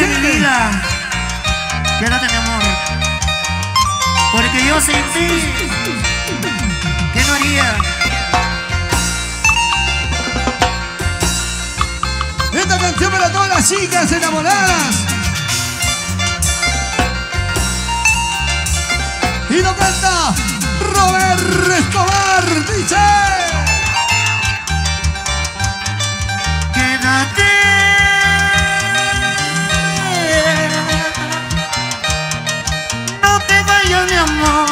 gente. Quédate, mi amor. Porque yo sin ti, ¿qué no haría? Esta canción para todas las chicas enamoradas. Y lo canta Robert Escobar, dice. Quédate. No te vayas, mi amor.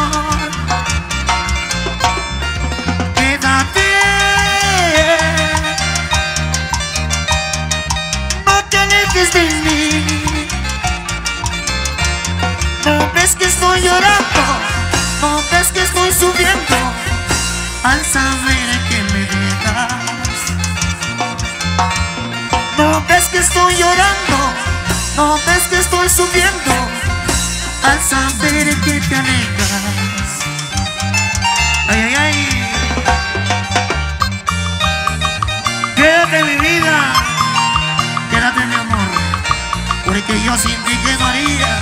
Quédate. No te alejes de mí. No ves que estoy llorando. No ves que estoy sufriendo al saber que me dejas. No ves que estoy llorando. No ves que estoy sufriendo al saber que te alejas. Ay, ay, ay. Quédate, mi vida. Quédate, mi amor. Porque yo sin ti, ¿qué no haría?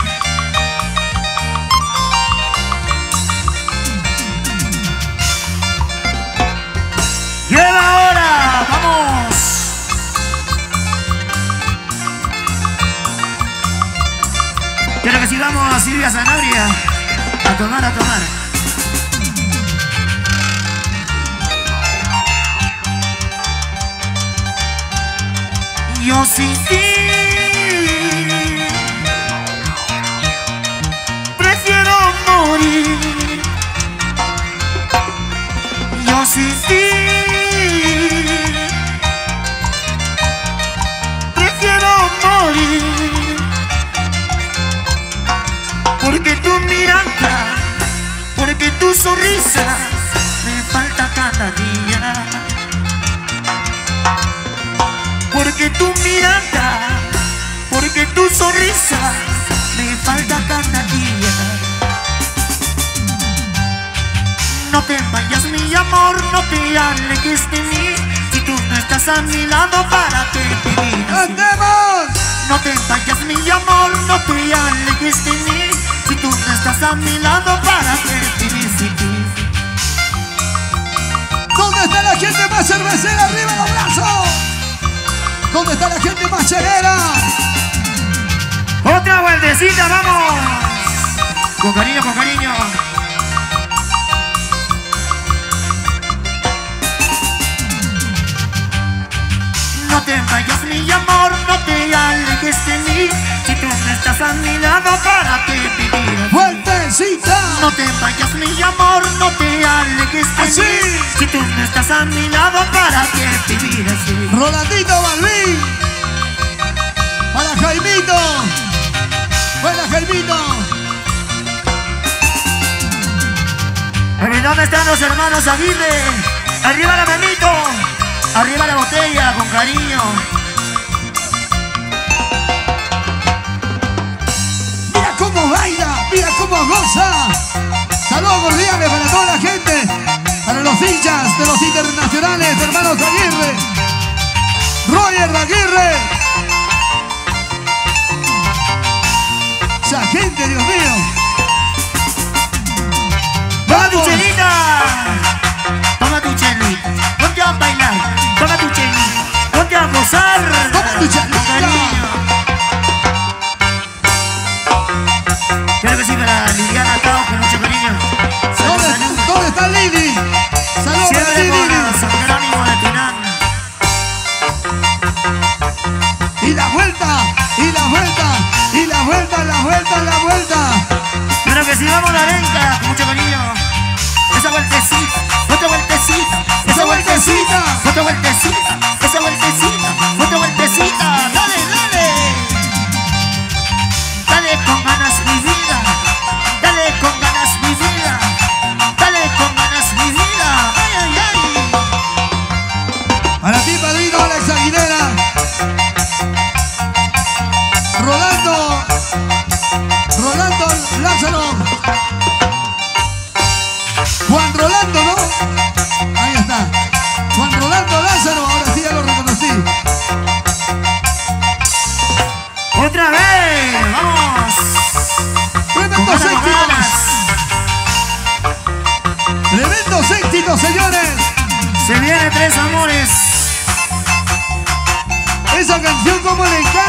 ¡Llega ahora! ¡Vamos! Quiero que sigamos a Silvia Sanabria. A tomar, a tomar. Yo sin ti prefiero morir. Yo sin ti porque tu mirada, porque tu sonrisa me falta cada día. Porque tu mirada, porque tu sonrisa me falta cada día. No te vayas, mi amor, no te alejes de mí. Si tú no estás a mi lado, ¿para qué vivir así? ¡Andemos! No te vayas, mi amor, no te alejes de mí. Si tú no estás a mi lado, ¿para qué vivir sin ti? ¿Dónde está la gente más cervecera? ¡Arriba los brazos! ¿Dónde está la gente más chelera? ¡Otra vueltecita, vamos! Con cariño, con cariño. No te vayas, mi amor, no te alejes de mí. Si tú no estás a mi lado, ¿para qué vivir? ¡Vueltecita! No te vayas, mi amor, no te alejes de ¡Así! mí. Si tú no estás a mi lado, ¿para qué vivir así? Rolandito Balvin. Para Jaimito. Buena, Jaimito. ¿Dónde están los hermanos Aguirre? ¡Arriba la manito! ¡Arriba la botella, con cariño! Mira cómo baila, mira cómo goza. Saludos cordiales para toda la gente, para los hinchas de los internacionales, hermanos Aguirre. Roger Aguirre. Esa gente, Dios mío. ¡Toma tu chelita! ¡Toma tu chelita! ¡Ponte a bailar! ¡Toma tu chelita! ¡Ponte a gozar! ¡Toma tu chelita! Quiero que sí para Liliana Tao, con mucho cariño. ¿Dónde está Lili? Saludos para ti, Siempre Lili. con San Jerónimo de Pinán. Y la vuelta, y la vuelta, y la vuelta, la vuelta, la vuelta. Quiero que sí, vamos a la arenca, con mucho cariño. Esa vueltecita, otra vueltecita, esa vueltecita, otra vueltecita, esa vueltecita, otra vueltecita. Dale, dale. Dale con ganas mi vida, dale con ganas mi vida, dale con ganas mi vida. Ay, ay, ay. Para ti, padrino Alex Aguilera. Rolando Lázaro. Juan Rolando, ¿no? Ahí está. Juan Rolando Lázaro, ahora sí. Se viene Tres Amores. Esa canción como le encanta.